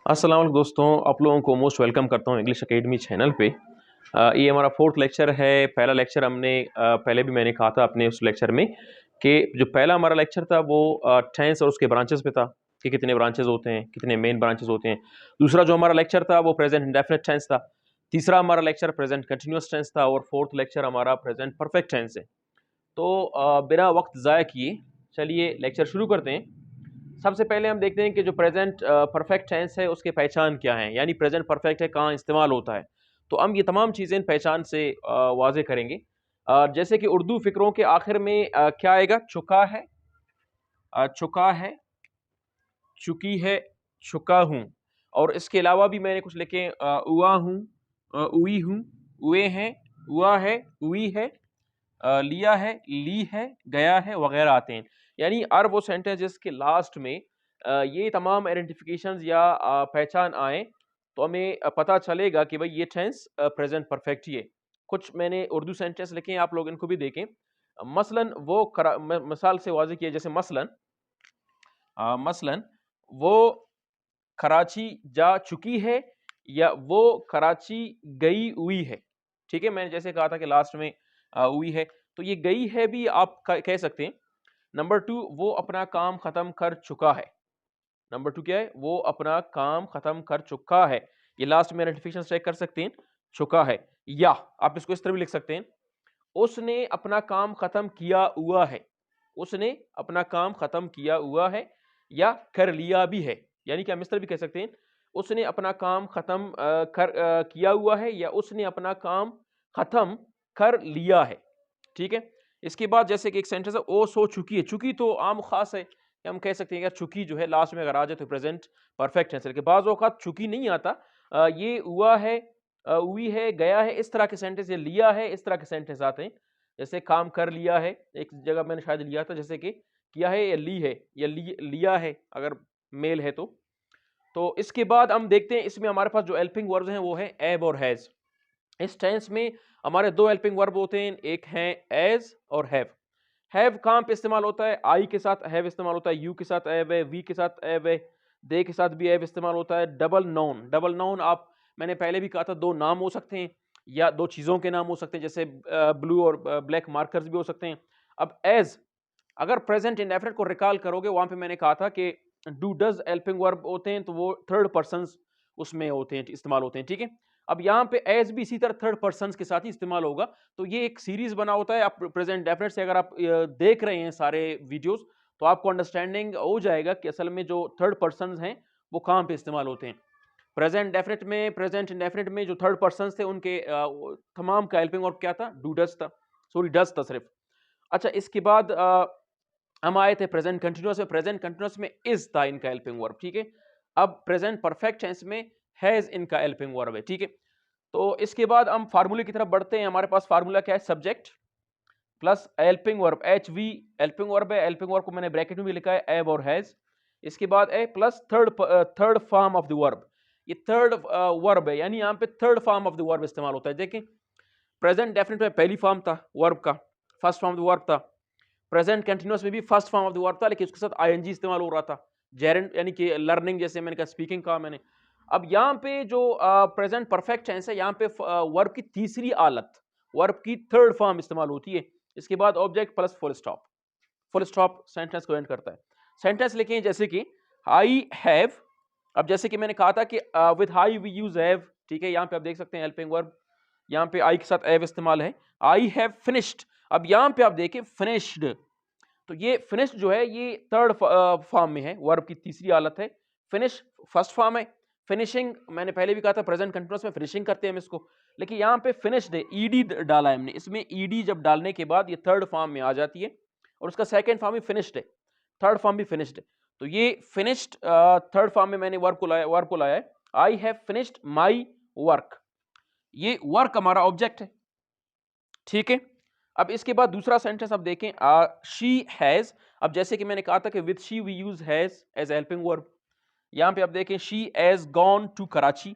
अस्सलाम वालेकुम दोस्तों, आप लोगों को मोस्ट वेलकम करता हूँ इंग्लिश एकेडमी चैनल पे। ये हमारा फोर्थ लेक्चर है। पहला लेक्चर हमने पहले भी मैंने कहा था अपने उस लेक्चर में कि जो पहला हमारा लेक्चर था वो टेंस और उसके ब्रांचेस पे था कि कितने ब्रांचेस होते हैं, कितने मेन ब्रांचेस होते हैं। दूसरा जो हमारा लेक्चर था वो प्रेजेंट इंडेफिनिट टेंस था। तीसरा हमारा लेक्चर प्रेजेंट कंटिन्यूअस टेंस था और फोर्थ लेक्चर हमारा प्रेजेंट परफेक्ट टेंस है। तो बिना वक्त ज़ाया किए चलिए लेक्चर शुरू करते हैं। सबसे पहले हम देखते हैं कि जो प्रेजेंट परफेक्ट टेंस है उसके पहचान क्या है, यानी प्रेजेंट परफेक्ट है कहाँ इस्तेमाल होता है। तो हम ये तमाम चीज़ें पहचान से वाजे करेंगे। जैसे कि उर्दू फिक्रों के आखिर में क्या आएगा, चुका है, चुका है, चुकी है, चुका हूँ। और इसके अलावा भी मैंने कुछ लिखे, हुआ हूँ, हुई हूँ, हुए हैं, हुआ है, हुई है, लिया है, ली है, गया है वगैरह आते हैं। यानी हर वो सेंटेंस जिसके लास्ट में ये तमाम आइडेंटिफिकेशंस या पहचान आए तो हमें पता चलेगा कि भाई ये टेंस प्रेजेंट परफेक्ट ही है। कुछ मैंने उर्दू सेंटेंस लिखे हैं, आप लोग इनको भी देखें। मसलन वो मिसाल से वाज़ेह किया, जैसे मसलन वो कराची जा चुकी है या वो कराची गई हुई है। ठीक है, मैंने जैसे कहा था कि लास्ट में हुई है, तो ये गई है भी आप कह सकते हैं। नंबर टू, वो अपना काम खत्म कर चुका है। नंबर टू क्या है, वो अपना काम खत्म कर चुका है। ये लास्ट में आइडेंटिफिकेशन चेक कर सकते हैं, चुका है। या आप इसको इस तरह भी लिख सकते हैं, उसने अपना काम खत्म किया हुआ है। उसने अपना काम खत्म किया हुआ है या कर लिया भी है। यानी कि हम इस तरह भी कह सकते हैं, उसने अपना काम खत्म किया हुआ है या उसने अपना काम खत्म कर लिया है। ठीक है। इसके बाद जैसे कि एक सेंटेंस है, ओ सो चुकी है। चुकी तो आम खास है कि हम कह सकते हैं यार चुकी जो है लास्ट में अगर आ जाए तो प्रेजेंट परफेक्ट टेंस है। बाज़ औक़ात चुकी नहीं आता, ये हुआ है, हुई है, गया है, इस तरह के सेंटेंस, या लिया है, इस तरह के सेंटेंस आते हैं। जैसे काम कर लिया है, एक जगह मैंने शायद लिया था, जैसे कि किया है या ली है या लिया है अगर मेल है तो इसके बाद हम देखते हैं इसमें हमारे पास जो हेल्पिंग वर्ब्स हैं वो है एब और हैज। इस टेंस में हमारे दो हेल्पिंग वर्ब होते हैं, एक है एज और हैव। हैव कहाँ पे इस्तेमाल होता है, आई के साथ हैव इस्तेमाल होता है, यू के साथ हैव है, वी के साथ हैव है, दे के साथ भी हैव इस्तेमाल होता है। डबल नाउन आप, मैंने पहले भी कहा था, दो नाम हो सकते हैं या दो चीज़ों के नाम हो सकते हैं, जैसे ब्लू और ब्लैक मार्कर्स भी हो सकते हैं। अब एज, अगर प्रेजेंट इंडेफिनिट को रिकॉल करोगे, वहां पे मैंने कहा था कि डू डज हेल्पिंग वर्ब होते हैं तो वो थर्ड पर्सन उसमें होते हैं, इस्तेमाल होते हैं। ठीक है। अब यहाँ पे एज भी इसी तरह थर्ड पर्सन के साथ ही इस्तेमाल होगा। तो ये एक सीरीज बना होता है। आप प्रेजेंट डेफिनेट से अगर आप देख रहे हैं सारे वीडियोस, तो आपको अंडरस्टैंडिंग हो जाएगा कि असल में जो थर्ड पर्सन हैं वो कहाँ पे इस्तेमाल होते हैं। प्रेजेंट डेफिनेट में, प्रेजेंट इंडेफिनिट में जो थर्ड पर्सन थे उनके तमाम का हेल्पिंग वर्ब क्या था, डू डज था, सॉरी डज था सिर्फ। अच्छा, इसके बाद हम आए थे प्रेजेंट कंटिन्यूअस में। प्रेजेंट कंटिन्यूअस में इज था इनका हेल्पिंग वर्ब। ठीक है। अब प्रेजेंट परफेक्ट टेंस में हैज इनका हेल्पिंग वर्ब है। ठीक है। तो इसके बाद हम फार्मूले की तरफ बढ़ते हैं। हमारे पास फार्मूला क्या है, subject plus helping verb, H we helping verb है। हेल्पिंग वर्ब को मैंने ब्रैकेट में भी लिखा है, एब और हैज। इसके बाद a plus third form of the verb. ये थर्ड वर्ब है, यानी यहाँ पे third form of the verb इस्तेमाल होता है। देखें, प्रेजेंट डेफिनेट में पहली फॉर्म था वर्ब का, first form of the verb था। प्रेजेंट कंटिन्यूअस में भी first form of the verb था, लेकिन उसके साथ आईएनजी इस्तेमाल हो रहा था। जेरेंट यानी कि लर्निंग, जैसे मैंने कहा स्पीकिंग कहा मैंने। अब यहाँ पे जो प्रेजेंट परफेक्ट टेंस है, यहाँ पे वर्ब की तीसरी हालत, वर्ब की थर्ड फॉर्म इस्तेमाल होती है। इसके बाद object plus full stop. Full stop sentence को एंड करता है। सेंटेंस लिखें जैसे कि आई हैव। अब जैसे कि मैंने कहा था कि with I we use have. ठीक है, यहाँ पे आप देख सकते हैं हेल्पिंग वर्ब, यहाँ पे आई के साथ हैव इस्तेमाल है। आई हैव फिनिश्ड। अब यहाँ पे आप देखें फिनिश्ड, तो ये फिनिश जो है ये थर्ड फॉर्म में है, वर्ब की तीसरी हालत है। फिनिश फर्स्ट फॉर्म है। फिनिशिंग मैंने पहले भी कहा था प्रेजेंट कंटिन्यूअस में फिनिशिंग करते हैं हम इसको, लेकिन यहाँ पे फिनिश्ड है, ईडी डाला है हमने इसमें। ईडी जब डालने के बाद ये थर्ड फॉर्म में आ जाती है और उसका सेकंड फॉर्म भी फिनिश्ड है, थर्ड फॉर्म भी फिनिश्ड है। तो ये फिनिश्ड थर्ड फॉर्म में मैंने वर्ब को लाया है। आई हैव फिनिश्ड माई वर्क, ये वर्क हमारा ऑब्जेक्ट है। ठीक है। अब इसके बाद दूसरा सेंटेंस आप देखें, शी हैज। अब जैसे कि मैंने कहा था कि with she we use has as helping verb. यहां पे आप देखें she has gone to Karachi.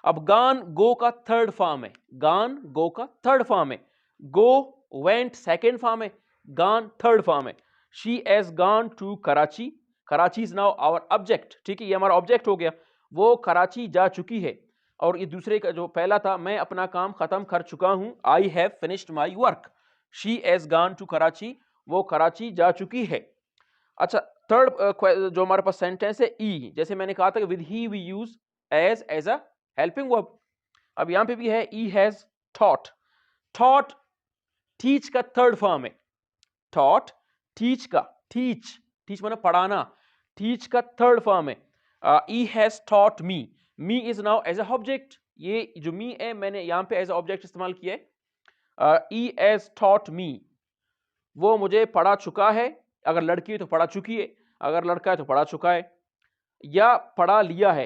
अब गॉन गो का थर्ड फॉर्म है, गॉन गो का थर्ड फॉर्म है। गो वेंट सेकेंड फॉर्म है, गॉन थर्ड फॉर्म है। She has gone to Karachi, Karachi is now our object. ठीक है, ये हमारा ऑब्जेक्ट हो गया। वो कराची जा चुकी है। और ये दूसरे का जो पहला था, मैं अपना काम खत्म कर चुका हूं, I have finished my work. She has gone to Karachi, वो कराची जा चुकी है। अच्छा, थर्ड जो हमारे पास सेंटेंस है ई, जैसे मैंने कहा था कि with he we use as a helping verb. अब यहां पे भी है he has taught. Taught teach का थर्ड फॉर्म है। थॉट टीच का, टीच टीच माना पढ़ाना, टीच का थर्ड फॉर्म है। He has taught me, me is now as a object. ये जो मी है मैंने यहां पे एज अ ऑब्जेक्ट इस्तेमाल किया है। ई हैज थॉट मी, वो मुझे पढ़ा चुका है। अगर लड़की है तो पढ़ा चुकी है, अगर लड़का है तो पढ़ा चुका है, या पढ़ा लिया है।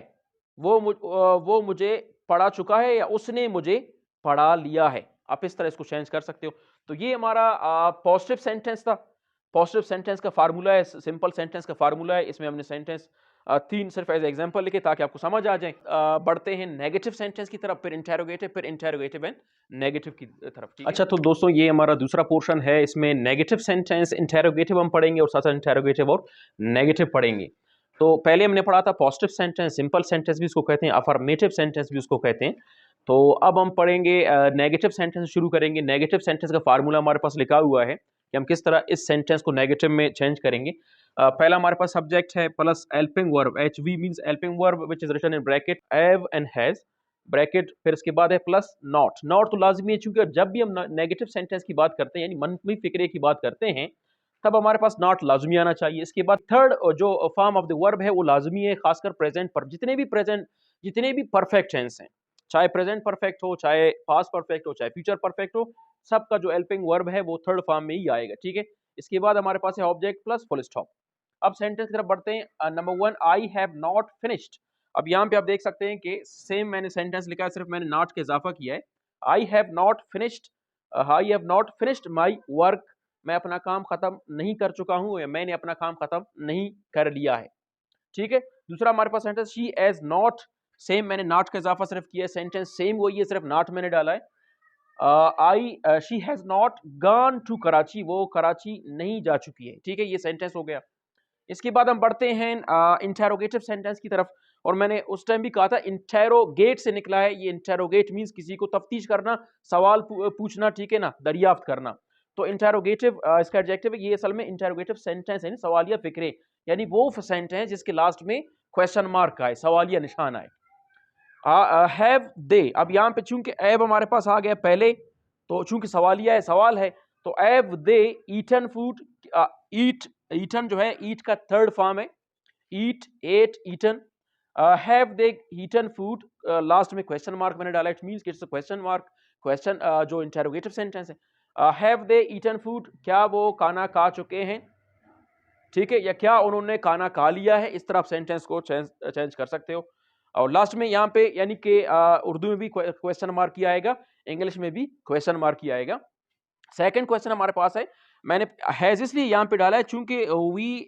वो मुझे पढ़ा चुका है या उसने मुझे पढ़ा लिया है। आप इस तरह इसको चेंज कर सकते हो। तो ये हमारा पॉजिटिव सेंटेंस था। पॉजिटिव सेंटेंस का फार्मूला है, सिंपल सेंटेंस का फार्मूला है। इसमें हमने सेंटेंस तीन सिर्फ एज एग्जांपल लिखे ताकि आपको समझ आ जाए। बढ़ते हैं नेगेटिव सेंटेंस की तरफ, फिर इंटेरोगेटिव एंड नेगेटिव की तरफ। ठीक है, अच्छा तो दोस्तों ये हमारा दूसरा पोर्शन है। इसमें नेगेटिव सेंटेंस, इंटेरोगेटिव हम पढ़ेंगे और साथ साथ इंटेरोगेटिव और नेगेटिव पढ़ेंगे। तो पहले हमने पढ़ा था पॉजिटिव सेंटेंस, सिंपल सेंटेंस भी उसको कहते हैं, अफर्मेटिव सेंटेंस भी उसको कहते हैं। तो अब हम पढ़ेंगे नेगेटिव सेंटेंस शुरू करेंगे। नेगेटिव सेंटेंस का फार्मूला हमारे पास लिखा हुआ है कि हम किस तरह इस सेंटेंस को नेगेटिव में चेंज करेंगे। पहला हमारे पास सब्जेक्ट है plus helping verb, H V means helping verb which is written in bracket have and has, bracket, फिर इसके बाद है प्लस नॉट। नॉट तो लाजमी है क्योंकि जब भी हम नेगेटिव सेंटेंस की बात करते हैं यानी मनफी फिक्रे की बात करते हैं तब हमारे पास नॉट लाजमी आना चाहिए। इसके बाद थर्ड जो फॉर्म ऑफ द वर्ब है वो लाजमी है, खासकर प्रेजेंट पर। जितने भी परफेक्ट टेंस हैं, चाहे प्रेजेंट परफेक्ट हो, चाहे पास्ट परफेक्ट हो, चाहे फ्यूचर परफेक्ट हो, सबका जो हेल्पिंग वर्ब है वो थर्ड फॉर्म में ही आएगा। ठीक है, इसके बाद हमारे पास है ऑब्जेक्ट प्लस फुल स्टॉप। अब सेंटेंस की तरफ बढ़ते हैं। Number one, I have not finished. अब यहाँ पे आप देख सकते हैं कि सेम मैंने सेंटेंस लिखा है, सिर्फ मैंने नॉट के इजाफा किया है। I have not finished, I have not finished my work, मैं अपना काम खत्म नहीं कर चुका हूं या मैंने अपना काम खत्म नहीं कर लिया है। ठीक है, दूसरा हमारे पास sentence she has not, same मैंने नॉट का इजाफा सिर्फ किया है, सेंटेंस सेम वही है, सिर्फ नॉट मैंने डाला है। She has not gone to Karachi, वो कराची नहीं जा चुकी है। ठीक है, ये सेंटेंस हो गया। इसके बाद हम बढ़ते हैं इंटेरोगेटिव सेंटेंस की तरफ। और मैंने उस टाइम भी कहा था इंटेरोगेट से निकला है। ये इंटेरोगेट मींस किसी को तफ्तीश करना, सवाल पूछना, ठीक है ना, दरियाफ्त करना। तो इंटेरोगेटिव इसका एडजेक्टिव है। ये असल में इंटेरोगेटिव सेंटेंस है, सवालिया फिक्रे, यानी वो सेंटेंस जिसके लास्ट में क्वेश्चन मार्क आए, सवालिया निशान आए। हैव दे, अब यहाँ पे चूंकि एब हमारे पास आ गया पहले, तो चूंकि सवालिया है, सवाल है, तो have they eaten food, eat, eaten जो है ईट का थर्ड फॉर्म है, eat, ate, eaten. Have they eaten food, last में क्वेश्चन मार्क मैंने डाला, it means it's a question mark, question जो इंटेरोगेटिव सेंटेंस है। हैव दे ईटन फूड, क्या वो खाना खा चुके हैं, ठीक है, या क्या उन्होंने खाना खा लिया है। इस तरह आप सेंटेंस को चेंज कर सकते हो। और लास्ट में यहाँ पे यानी कि उर्दू में भी क्वेश्चन मार्क ही आएगा, इंग्लिश में भी क्वेश्चन मार्क ही आएगा। सेकंड क्वेश्चन हमारे पास है, मैंने हैज इसलिए यहाँ पे डाला है चूंकि वी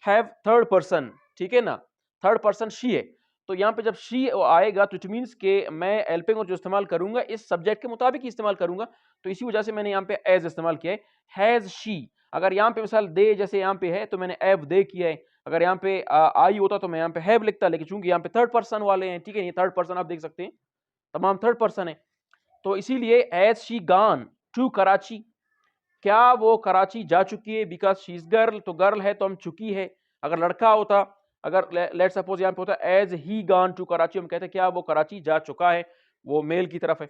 हैव थर्ड पर्सन, ठीक है ना, थर्ड पर्सन शी है। तो यहाँ पे जब शी आएगा तो इट मीन्स के मैं हेल्पिंग और जो इस्तेमाल करूंगा इस सब्जेक्ट के मुताबिक ही इस्तेमाल करूंगा। तो इसी वजह से मैंने यहाँ पे एज इस्तेमाल किया है, हैज शी। अगर यहाँ पे मिसाल दे जैसे यहाँ पे है तो मैंने एव दे किया है। अगर यहाँ पे आई होता तो मैं यहाँ पे हैव लिखता, लेकिन चूंकि यहाँ पे थर्ड पर्सन वाले हैं, ठीक है, ये थर्ड पर्सन आप देख सकते हैं, तमाम थर्ड पर्सन है, तो इसीलिए has she gone to Karachi, क्या वो कराची जा चुकी है, बिकॉज शी इज गर्ल, तो गर्ल है तो हम चुकी है। अगर लड़का होता, अगर लेट सपोज यहाँ पे होता has he gone to Karachi, हम कहते क्या वो कराची जा चुका है, वो मेल की तरफ है।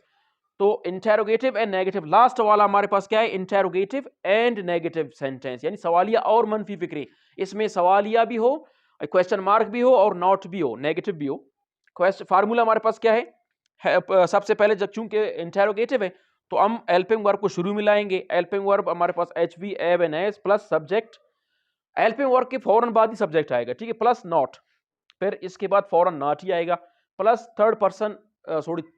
तो इंटेरोगेटिव एंड नेगेटिव, लास्ट वाला हमारे पास क्या है, इंटेरोगेटिव एंड नेगेटिव सेंटेंस, यानी सवालिया और मनफी फिक्री। इसमें सवालिया भी हो, क्वेश्चन मार्क भी हो और नॉट भी हो, नेगेटिव भी हो। क्वेश्चन फार्मूला हमारे पास क्या है सबसे पहले जब चूंकि इंटेरोगेटिव है तो हम हेल्पिंग वर्ब को शुरू में लाएंगे। हेल्पिंग वर्ब हमारे पास H V have and has plus subject, helping verb के फौरन बाद ही सब्जेक्ट आएगा, ठीक है, प्लस नॉट, फिर इसके बाद फौरन नॉट ही आएगा, plus third person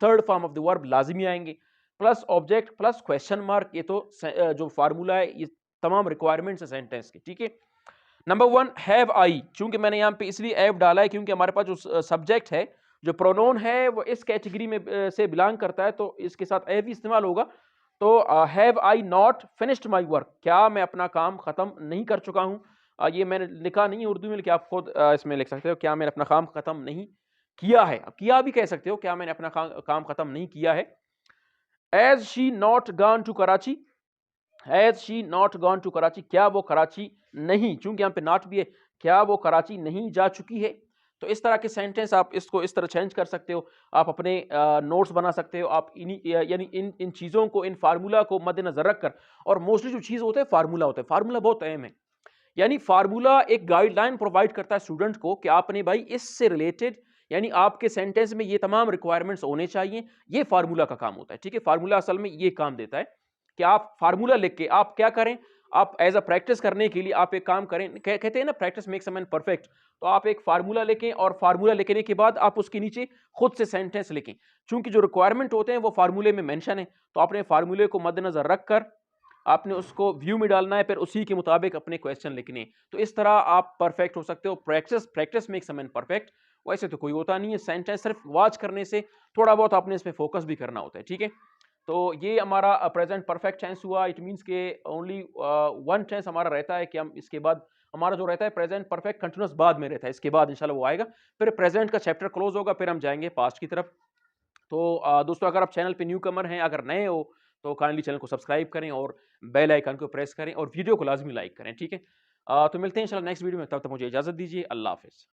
third form of the verb लाजिमी आएंगे, plus object plus question mark. ये तो जो फार्मूला है, ये तमाम रिक्वायरमेंट्स है सेंटेंस की, ठीक है। नंबर वन, हैव आई, चूंकि मैंने यहाँ पे इसलिए एव डाला है क्योंकि हमारे पास जो सब्जेक्ट है, जो प्रोनाउन है, वो इस कैटेगरी में से बिलोंग करता है, तो इसके साथ एव ही इस्तेमाल होगा। तो have I not finished my work, क्या मैं अपना काम खत्म नहीं कर चुका हूँ। ये मैंने लिखा नहीं है उर्दू में, लेकिन आप खुद इसमें लिख सकते हो, क्या मैंने अपना काम खत्म नहीं किया है, अब किया भी कह सकते हो, क्या मैंने अपना काम खत्म नहीं किया है। Has she not gone to Karachi, has she not gone to Karachi, क्या वो कराची नहीं, चूंकि यहाँ पे नॉट भी है, क्या वो कराची नहीं जा चुकी है। तो इस तरह के सेंटेंस आप इसको इस तरह चेंज कर सकते हो, आप अपने नोट्स बना सकते हो, आप यानी इन इन चीज़ों को, इन फार्मूला को मद्देनजर रखकर, और मोस्टली जो चीज़ होते हैं फार्मूला होता है, फार्मूला बहुत अहम है। यानी फार्मूला एक गाइडलाइन प्रोवाइड करता है स्टूडेंट को कि आपने भाई इससे रिलेटेड, यानी आपके सेंटेंस में ये तमाम रिक्वायरमेंट्स होने चाहिए, ये फार्मूला का काम होता है। ठीक है, फार्मूला असल में ये काम देता है कि आप फार्मूला लिख के आप क्या करें, आप एज अ प्रैक्टिस करने के लिए आप एक काम करें, कहते हैं ना practice makes a man perfect. तो आप एक फार्मूला लिखें, और फार्मूला लिखने के बाद आप उसके नीचे खुद से सेंटेंस लिखें, चूंकि जो रिक्वायरमेंट होते हैं वो फार्मूले में मेंशन है, तो आपने फार्मूले को मद्देनजर रखकर आपने उसको व्यू में डालना है, फिर उसी के मुताबिक अपने क्वेश्चन लिखने। तो इस तरह आप परफेक्ट हो सकते हो। Practice practice makes a man perfect, वैसे तो कोई होता नहीं है, सेंटेंस सिर्फ वॉच करने से थोड़ा बहुत आपने इस पे फोकस भी करना होता है। ठीक है, तो ये हमारा प्रेजेंट परफेक्ट टेंस हुआ। इट मींस के ओनली वन टेंस हमारा रहता है कि हम इसके बाद हमारा जो रहता है प्रेजेंट परफेक्ट कंटिन्यूअस बाद में रहता है, इसके बाद इंशाल्लाह वो आएगा, फिर प्रेजेंट का चैप्टर क्लोज होगा, फिर हम जाएंगे पास्ट की तरफ। तो दोस्तों, अगर आप चैनल पे न्यू कमर हैं, अगर नए हो तो काइंडली चैनल को सब्सक्राइब करें और बेल आइकन को प्रेस करें और वीडियो को लाजमी लाइक करें। ठीक है, तो मिलते हैं इंशाल्लाह नेक्स्ट वीडियो में, तब तक मुझे इजाजत दीजिए। अल्लाह हाफिज।